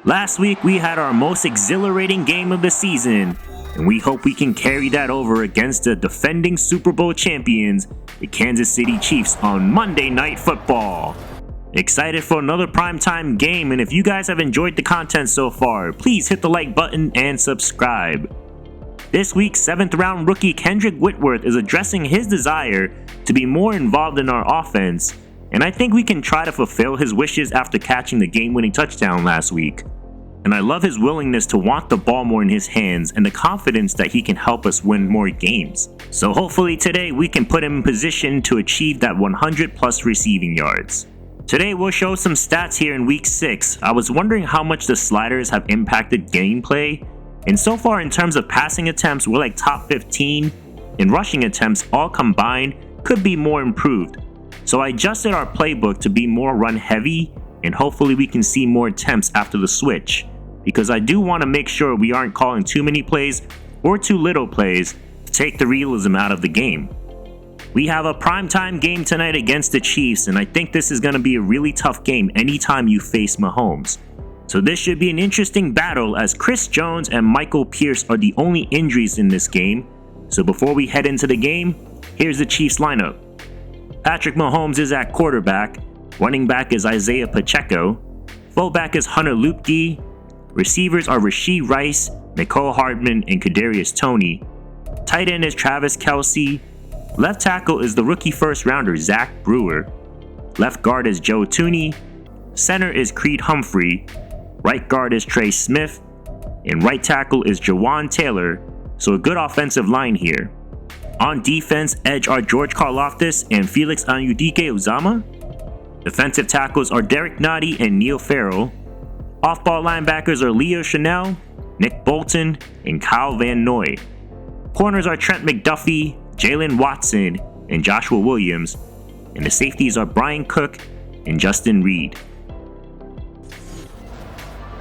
Last week we had our most exhilarating game of the season, and we hope we can carry that over against the defending Super Bowl champions, the Kansas City Chiefs, on Monday Night Football. Excited for another primetime game, and if you guys have enjoyed the content so far, please hit the like button and subscribe. This week's 7th round rookie Kendrick Whitworth is addressing his desire to be more involved in our offense, and I think we can try to fulfill his wishes after catching the game-winning touchdown last week. And I love his willingness to want the ball more in his hands and the confidence that he can help us win more games. So hopefully today we can put him in position to achieve that 100 plus receiving yards. Today we'll show some stats here in week 6. I was wondering how much the sliders have impacted gameplay, and so far in terms of passing attempts we're like top 15, and rushing attempts all combined could be more improved. So I adjusted our playbook to be more run heavy, and hopefully we can see more attempts after the switch, because I do want to make sure we aren't calling too many plays or too little plays to take the realism out of the game. We have a primetime game tonight against the Chiefs, and I think this is going to be a really tough game anytime you face Mahomes. So this should be an interesting battle, as Chris Jones and Michael Pierce are the only injuries in this game. So before we head into the game, here's the Chiefs lineup. Patrick Mahomes is at quarterback, running back is Isaiah Pacheco, fullback is Hunter Luepke, receivers are Rashee Rice, Mecole Hardman, and Kadarius Toney, tight end is Travis Kelce, left tackle is the rookie first rounder Zach Brewer, left guard is Joe Thuney, center is Creed Humphrey, right guard is Trey Smith, and right tackle is Jawan Taylor, so a good offensive line here. On defense, edge are George Karlaftis and Felix Anudike-Uzomah. Defensive tackles are Derek Nottie and Neil Farrell. Off-ball linebackers are Leo Chanel, Nick Bolton, and Kyle Van Noy. Corners are Trent McDuffie, Jalen Watson, and Joshua Williams. And the safeties are Brian Cook and Justin Reed.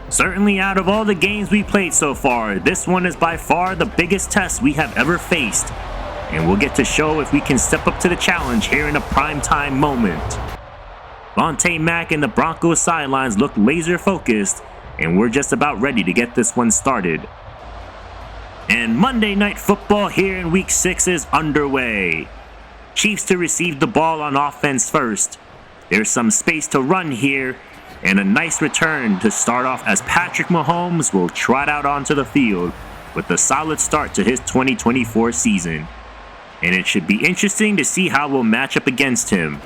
Certainly out of all the games we played so far, this one is by far the biggest test we have ever faced. And we'll get to show if we can step up to the challenge here in a primetime moment. Vontae Mack and the Broncos sidelines look laser focused, and we're just about ready to get this one started. And Monday Night Football here in week 6 is underway. Chiefs to receive the ball on offense first. There's some space to run here, and a nice return to start off as Patrick Mahomes will trot out onto the field with a solid start to his 2024 season. And it should be interesting to see how we'll match up against him.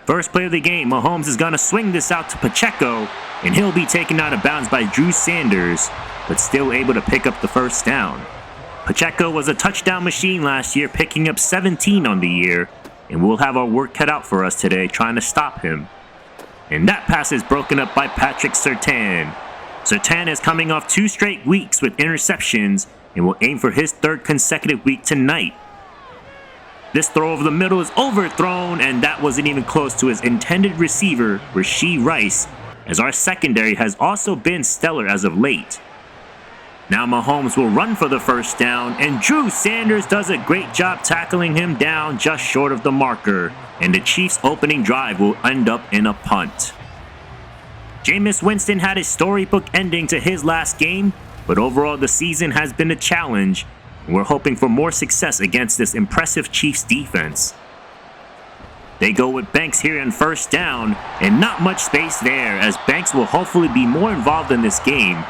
First play of the game, Mahomes is going to swing this out to Pacheco, and he'll be taken out of bounds by Drew Sanders, but still able to pick up the first down. Pacheco was a touchdown machine last year, picking up 17 on the year, and we'll have our work cut out for us today trying to stop him. And that pass is broken up by Patrick Surtain. Surtain is coming off 2 straight weeks with interceptions, and will aim for his 3rd consecutive week tonight. This throw over the middle is overthrown, and that wasn't even close to his intended receiver, Rashee Rice, as our secondary has also been stellar as of late. Now Mahomes will run for the first down, and Drew Sanders does a great job tackling him down just short of the marker, and the Chiefs' opening drive will end up in a punt. Jameis Winston had a storybook ending to his last game, but overall the season has been a challenge, and we're hoping for more success against this impressive Chiefs defense. They go with Banks here in first down, and not much space there, as Banks will hopefully be more involved in this game.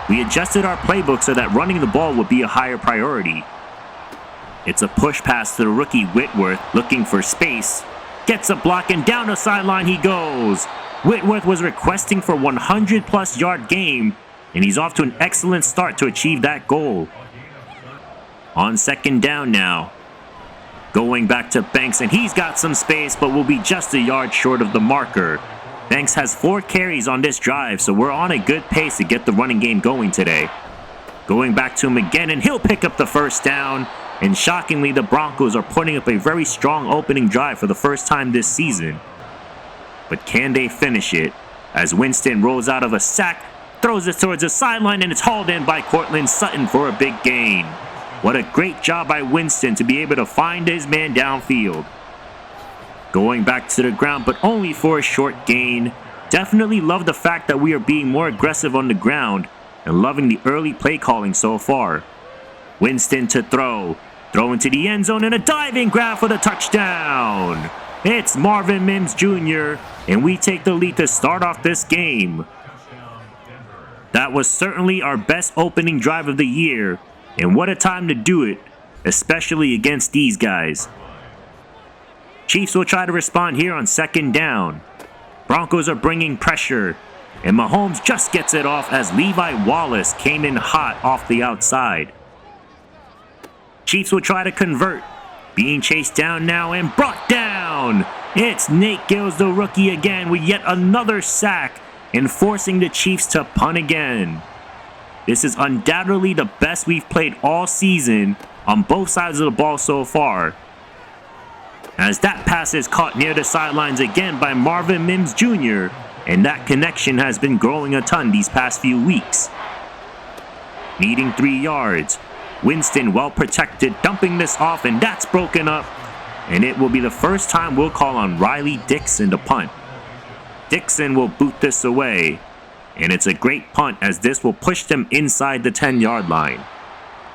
We adjusted our playbook so that running the ball would be a higher priority. It's a push pass to the rookie Whitworth, looking for space. Gets a block, and down the sideline he goes. Whitworth was requesting for 100 plus yard game, and he's off to an excellent start to achieve that goal. On second down now. Going back to Banks, and he's got some space, but will be just a yard short of the marker. Banks has 4 carries on this drive, so we're on a good pace to get the running game going today. Going back to him again, and he'll pick up the first down. And shockingly, the Broncos are putting up a very strong opening drive for the first time this season. But can they finish it? As Winston rolls out of a sack, throws it towards the sideline, and it's hauled in by Courtland Sutton for a big gain. What a great job by Winston to be able to find his man downfield. Going back to the ground, but only for a short gain. Definitely love the fact that we are being more aggressive on the ground and loving the early play calling so far. Winston to throw into the end zone and a diving grab for the touchdown. It's Marvin Mims Jr. and we take the lead to start off this game. That was certainly our best opening drive of the year, and what a time to do it, especially against these guys. Chiefs will try to respond here on second down. Broncos are bringing pressure, and Mahomes just gets it off as Levi Wallace came in hot off the outside. Chiefs will try to convert, being chased down now and brought down. It's Nate Gills, the rookie, again with yet another sack and forcing the Chiefs to punt again. This is undoubtedly the best we've played all season on both sides of the ball so far, as that pass is caught near the sidelines again by Marvin Mims Jr., and that connection has been growing a ton these past few weeks. Needing 3 yards, Winston well protected, dumping this off, and that's broken up, and it will be the first time we'll call on Riley Dixon to punt. Dixon will boot this away, and it's a great punt as this will push them inside the 10-yard line.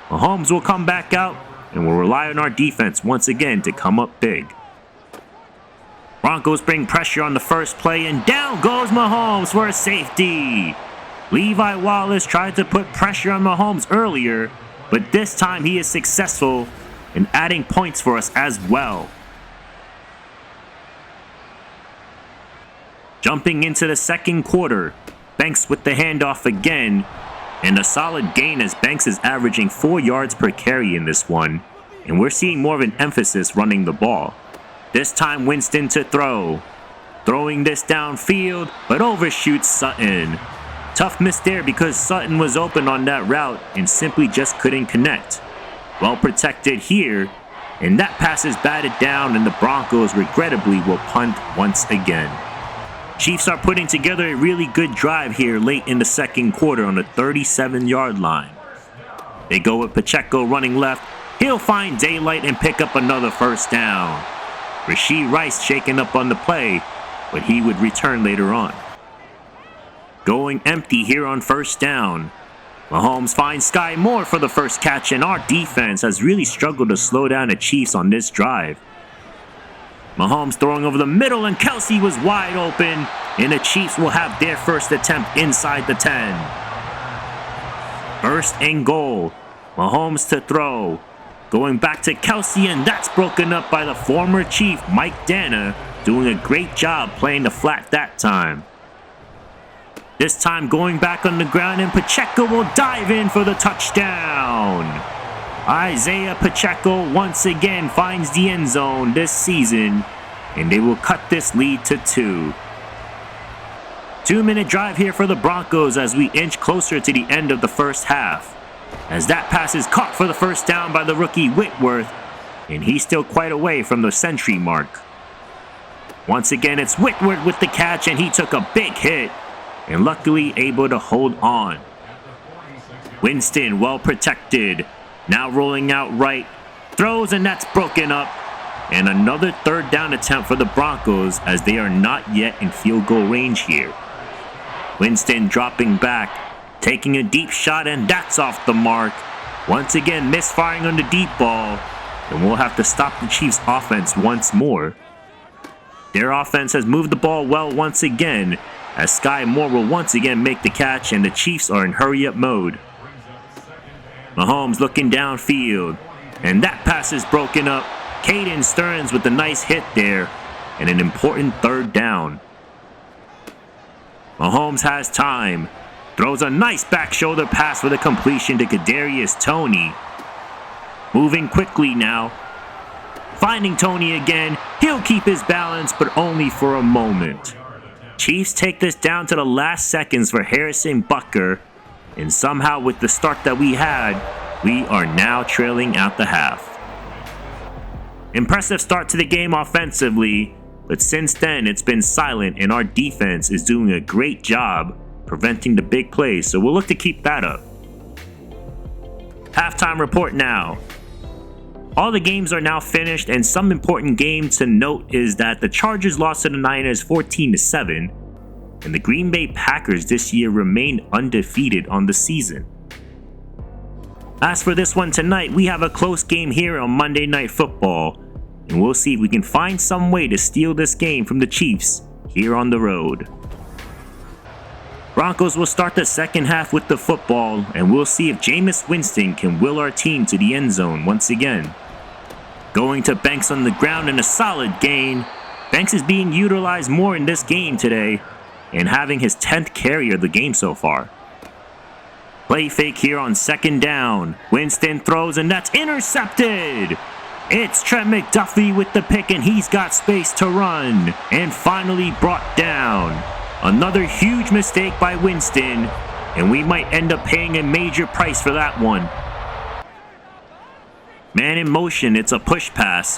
Mahomes will come back out, and we'll rely on our defense once again to come up big. Broncos bring pressure on the first play, and down goes Mahomes for a safety. Levi Wallace tried to put pressure on Mahomes earlier, but this time he is successful in adding points for us as well. Jumping into the second quarter, Banks with the handoff again, and a solid gain as Banks is averaging 4 yards per carry in this one, and we're seeing more of an emphasis running the ball. This time Winston to throw. Throwing this downfield, but overshoots Sutton. Tough miss there because Sutton was open on that route and simply just couldn't connect. Well protected here, and that pass is batted down and the Broncos regrettably will punt once again. Chiefs are putting together a really good drive here late in the second quarter on the 37-yard line. They go with Pacheco running left. He'll find daylight and pick up another first down. Rashee Rice shaken up on the play, but he would return later on. Going empty here on first down. Mahomes finds Sky Moore for the first catch, and our defense has really struggled to slow down the Chiefs on this drive. Mahomes throwing over the middle, and Kelsey was wide open, and the Chiefs will have their first attempt inside the 10. First and goal. Mahomes to throw. Going back to Kelsey, and that's broken up by the former Chief, Mike Dana, doing a great job playing the flat that time. This time going back on the ground, and Pacheco will dive in for the touchdown. Isaiah Pacheco once again finds the end zone this season, and they will cut this lead to 2. 2-minute drive here for the Broncos as we inch closer to the end of the first half. As that pass is caught for the first down by the rookie Whitworth, and he's still quite away from the century mark. Once again, it's Whitworth with the catch, and he took a big hit, and luckily able to hold on. Winston well protected. Now rolling out right, throws, and that's broken up. And another third down attempt for the Broncos as they are not yet in field goal range here. Winston dropping back, taking a deep shot, and that's off the mark. Once again misfiring on the deep ball, and we'll have to stop the Chiefs' offense once more. Their offense has moved the ball well once again, as Sky Moore will once again make the catch, and the Chiefs are in hurry-up mode. Mahomes looking downfield, and that pass is broken up. Caden Stearns with a nice hit there, and an important third down. Mahomes has time, throws a nice back shoulder pass with a completion to Kadarius Toney. Moving quickly now, finding Toney again. He'll keep his balance, but only for a moment. Chiefs take this down to the last seconds for Harrison Butker, and somehow with the start that we had, we are now trailing out the half. Impressive start to the game offensively, but since then it's been silent, and our defense is doing a great job preventing the big plays, so we'll look to keep that up. Halftime report now. All the games are now finished, and some important games to note is that the Chargers lost to the Niners 14-7. and the Green Bay Packers this year remain undefeated on the season. As for this one tonight, we have a close game here on Monday Night Football, and we'll see if we can find some way to steal this game from the Chiefs here on the road. Broncos will start the second half with the football, and we'll see if Jameis Winston can will our team to the end zone once again. Going to Banks on the ground and a solid gain. Banks is being utilized more in this game today, and having his 10th carry of the game so far. Play fake here on second down. Winston throws, and that's intercepted! It's Trent McDuffie with the pick, and he's got space to run, and finally brought down. Another huge mistake by Winston, and we might end up paying a major price for that one. Man in motion, it's a push pass.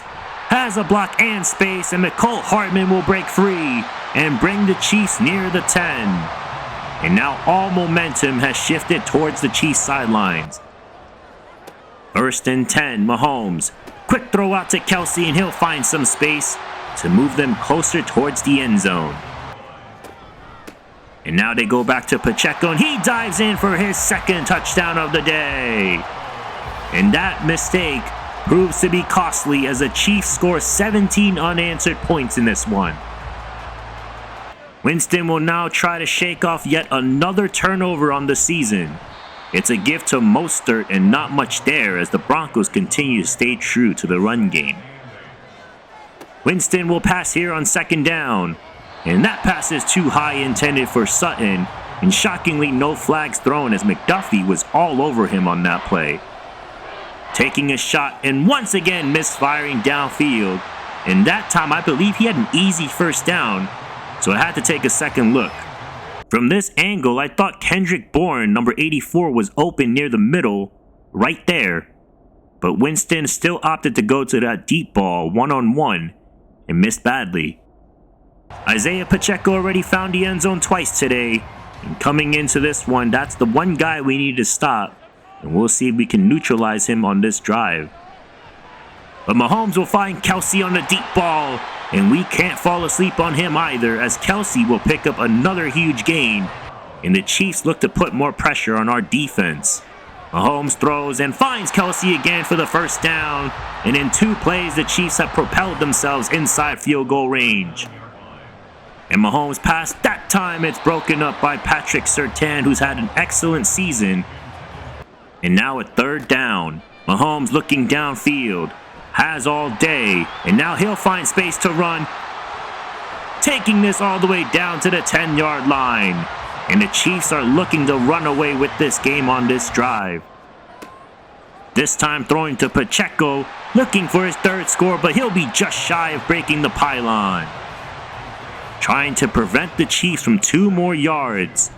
Has a block and space, and Mecole Hardman will break free and bring the Chiefs near the 10. And now all momentum has shifted towards the Chiefs sidelines. 1st and 10, Mahomes. Quick throw out to Kelsey, and he'll find some space to move them closer towards the end zone. And now they go back to Pacheco, and he dives in for his second touchdown of the day. And that mistake proves to be costly as the Chiefs score 17 unanswered points in this one. Winston will now try to shake off yet another turnover on the season. It's a gift to Mostert and not much there as the Broncos continue to stay true to the run game. Winston will pass here on second down. And that pass is too high, intended for Sutton, and shockingly no flags thrown as McDuffie was all over him on that play. Taking a shot and once again misfiring downfield, and that time I believe he had an easy first down, so I had to take a second look. From this angle, I thought Kendrick Bourne, number 84, was open near the middle, right there, but Winston still opted to go to that deep ball one-on-one and missed badly. Isaiah Pacheco already found the end zone twice today, and coming into this one, that's the one guy we need to stop, and we'll see if we can neutralize him on this drive. But Mahomes will find Kelsey on the deep ball, and we can't fall asleep on him either, as Kelsey will pick up another huge gain, and the Chiefs look to put more pressure on our defense. Mahomes throws and finds Kelsey again for the first down, and in 2 plays, the Chiefs have propelled themselves inside field goal range. And Mahomes' pass, that time it's broken up by Patrick Surtain, who's had an excellent season. And now at 3rd down, Mahomes looking downfield, has all day, and now he'll find space to run, taking this all the way down to the 10-yard line. And the Chiefs are looking to run away with this game on this drive. This time throwing to Pacheco, looking for his 3rd score, but he'll be just shy of breaking the pylon. Trying to prevent the Chiefs from 2 more yards.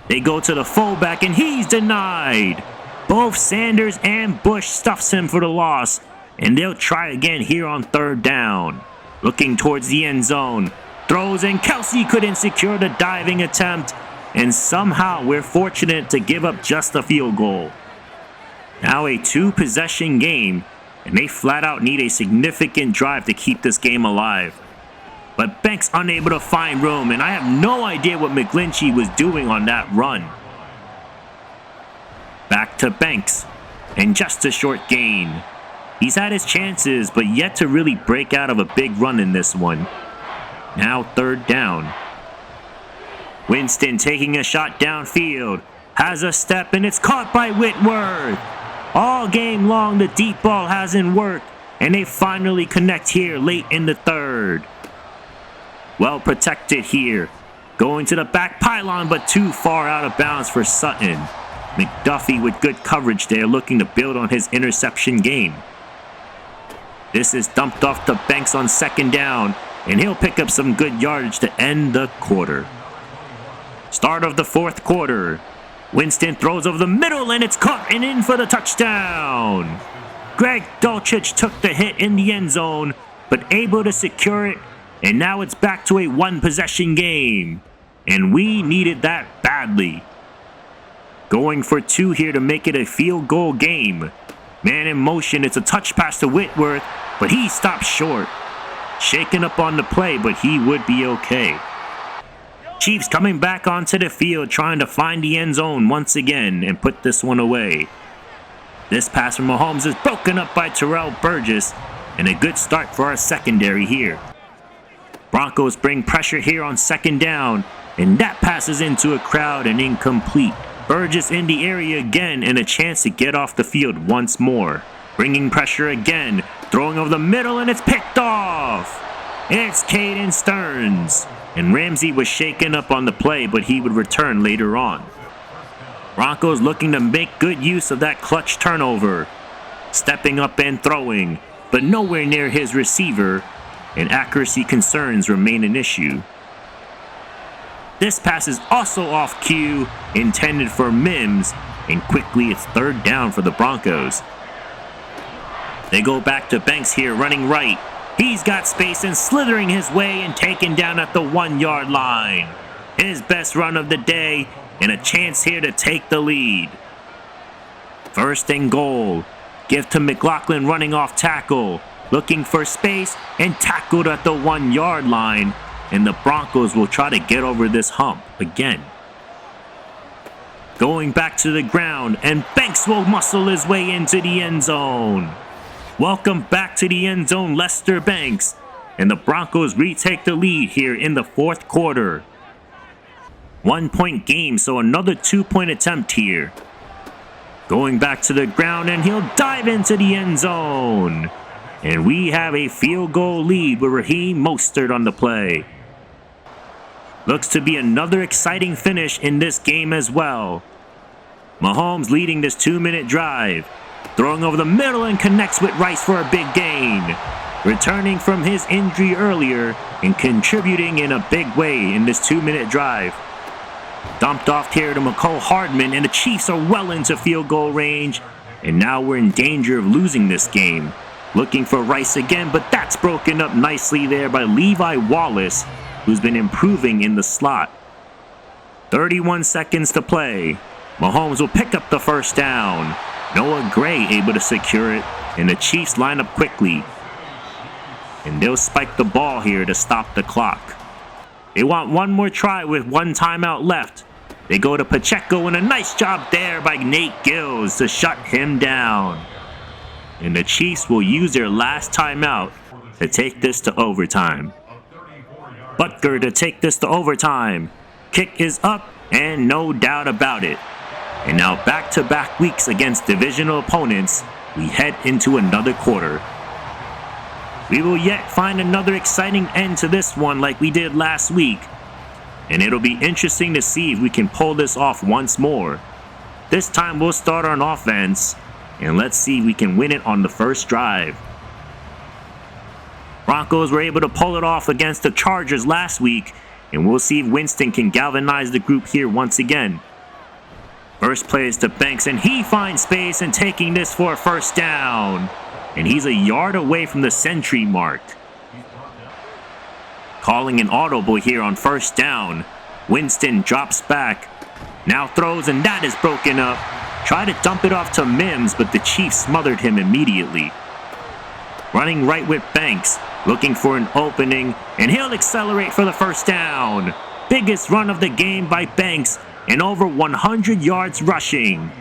They go to the fullback, and he's denied. Both Sanders and Bush stuffs him for the loss, and they'll try again here on 3rd down. Looking towards the end zone. Throws, and Kelsey couldn't secure the diving attempt, and somehow we're fortunate to give up just a field goal. Now a 2-possession game, and they flat out need a significant drive to keep this game alive. But Banks unable to find room, and I have no idea what McGlinchey was doing on that run. Back to Banks, and just a short gain. He's had his chances, but yet to really break out of a big run in this one. Now 3rd down. Winston taking a shot downfield, has a step, and it's caught by Whitworth. All game long, the deep ball hasn't worked, and they finally connect here late in the 3rd. Well protected here. Going to the back pylon, but too far out of bounds for Sutton. McDuffie with good coverage there, looking to build on his interception game. This is dumped off to Banks on 2nd down, and he'll pick up some good yardage to end the quarter. Start of the 4th quarter. Winston throws over the middle, and it's caught and in for the touchdown. Greg Dulcich took the hit in the end zone, but able to secure it, and now it's back to a 1-possession game. And we needed that badly. Going for 2 here to make it a field goal game. Man in motion, it's a touch pass to Whitworth, but he stops short. Shaken up on the play, but he would be okay. Chiefs coming back onto the field trying to find the end zone once again and put this one away. This pass from Mahomes is broken up by Terrell Burgess, and a good start for our secondary here. Broncos bring pressure here on second down, and that passes into a crowd and incomplete. Burgess in the area again and a chance to get off the field once more. Bringing pressure again, throwing over the middle, and it's picked off! It's Caden Stearns, and Ramsey was shaken up on the play, but he would return later on. Broncos looking to make good use of that clutch turnover. Stepping up and throwing, but nowhere near his receiver, and accuracy concerns remain an issue. This pass is also off cue, intended for Mims, and quickly it's third down for the Broncos. They go back to Banks here running right. He's got space and slithering his way and taken down at the 1-yard line. His best run of the day, and a chance here to take the lead. First and goal. Give to McLaughlin running off tackle. Looking for space and tackled at the 1-yard line. And the Broncos will try to get over this hump again. Going back to the ground, and Banks will muscle his way into the end zone. Welcome back to the end zone, Lester Banks. And the Broncos retake the lead here in the fourth quarter. 1-point game, so another 2-point attempt here. Going back to the ground, and he'll dive into the end zone. And we have a field goal lead with Raheem Mostert on the play. Looks to be another exciting finish in this game as well. Mahomes leading this 2-minute drive. Throwing over the middle and connects with Rice for a big gain. Returning from his injury earlier and contributing in a big way in this 2-minute drive. Dumped off here to McCole Hardman, and the Chiefs are well into field goal range. And now we're in danger of losing this game. Looking for Rice again, but that's broken up nicely there by Levi Wallace, who's been improving in the slot. 31 seconds to play. Mahomes will pick up the first down. Noah Gray able to secure it, and the Chiefs line up quickly. And they'll spike the ball here to stop the clock. They want one more try with one timeout left. They go to Pacheco, and a nice job there by Nate Gills to shut him down. And the Chiefs will use their last timeout to take this to overtime. Butker to take this to overtime. Kick is up, and no doubt about it. And now back-to-back weeks against divisional opponents, we head into another quarter. We will yet find another exciting end to this one like we did last week. And it'll be interesting to see if we can pull this off once more. This time we'll start on offense, and let's see if we can win it on the first drive. Broncos were able to pull it off against the Chargers last week, and we'll see if Winston can galvanize the group here once again. First play is to Banks, and he finds space and taking this for a first down. And he's a yard away from the century mark. Calling an audible here on first down. Winston drops back. Now throws, and that is broken up. Tried to dump it off to Mims, but the Chiefs smothered him immediately. Running right with Banks, looking for an opening, and he'll accelerate for the first down. Biggest run of the game by Banks, and over 100 yards rushing.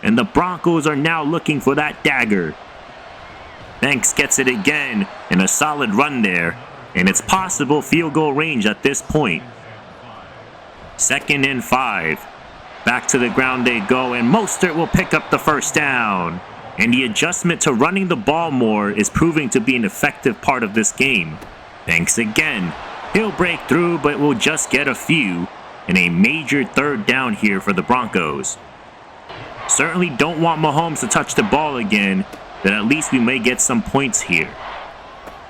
And the Broncos are now looking for that dagger. Banks gets it again, and a solid run there, and it's possible field goal range at this point. 2nd and 5. Back to the ground they go, and Mostert will pick up the first down. And the adjustment to running the ball more is proving to be an effective part of this game. Banks again. He'll break through, but will just get a few, and a major third down here for the Broncos. Certainly don't want Mahomes to touch the ball again, but at least we may get some points here.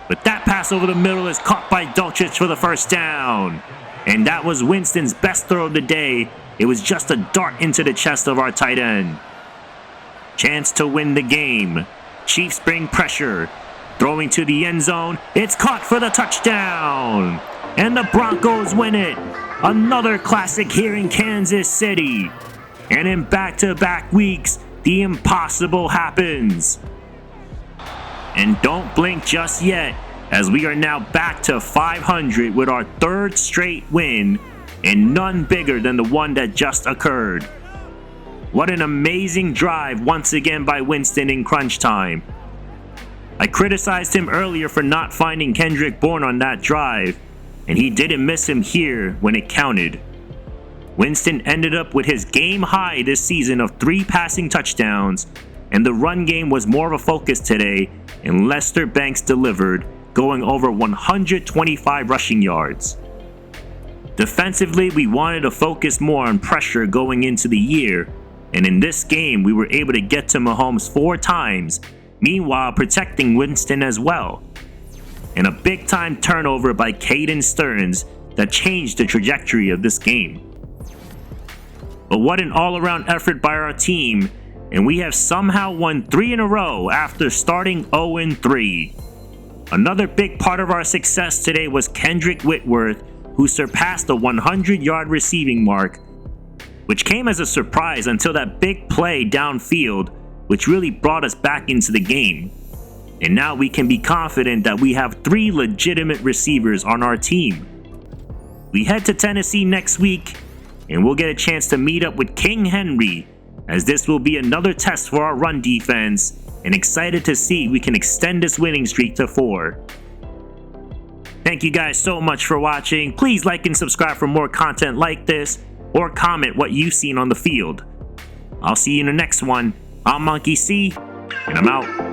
But that pass over the middle is caught by Dulcich for the first down. And that was Winston's best throw of the day. It was just a dart into the chest of our tight end. Chance to win the game. Chiefs bring pressure. Throwing to the end zone. It's caught for the touchdown. And the Broncos win it. Another classic here in Kansas City. And in back-to-back weeks, the impossible happens. And don't blink just yet, as we are now back to 500 with our third straight win, and none bigger than the one that just occurred. What an amazing drive once again by Winston in crunch time. I criticized him earlier for not finding Kendrick Bourne on that drive, and he didn't miss him here when it counted. Winston ended up with his game high this season of 3 passing touchdowns, and the run game was more of a focus today, and Lester Banks delivered, going over 125 rushing yards. Defensively, we wanted to focus more on pressure going into the year, and in this game we were able to get to Mahomes 4 times, meanwhile protecting Winston as well. And a big time turnover by Caden Stearns that changed the trajectory of this game. But what an all-around effort by our team, and we have somehow won 3 in a row after starting 0-3. Another big part of our success today was Kendrick Whitworth, who surpassed the 100-yard receiving mark, which came as a surprise until that big play downfield, which really brought us back into the game. And now we can be confident that we have 3 legitimate receivers on our team. We head to Tennessee next week, and we'll get a chance to meet up with King Henry, as this will be another test for our run defense, and excited to see if we can extend this winning streak to 4. Thank you guys so much for watching. Please like and subscribe for more content like this, or comment what you've seen on the field. I'll see you in the next one. I'm Monkey C, and I'm out.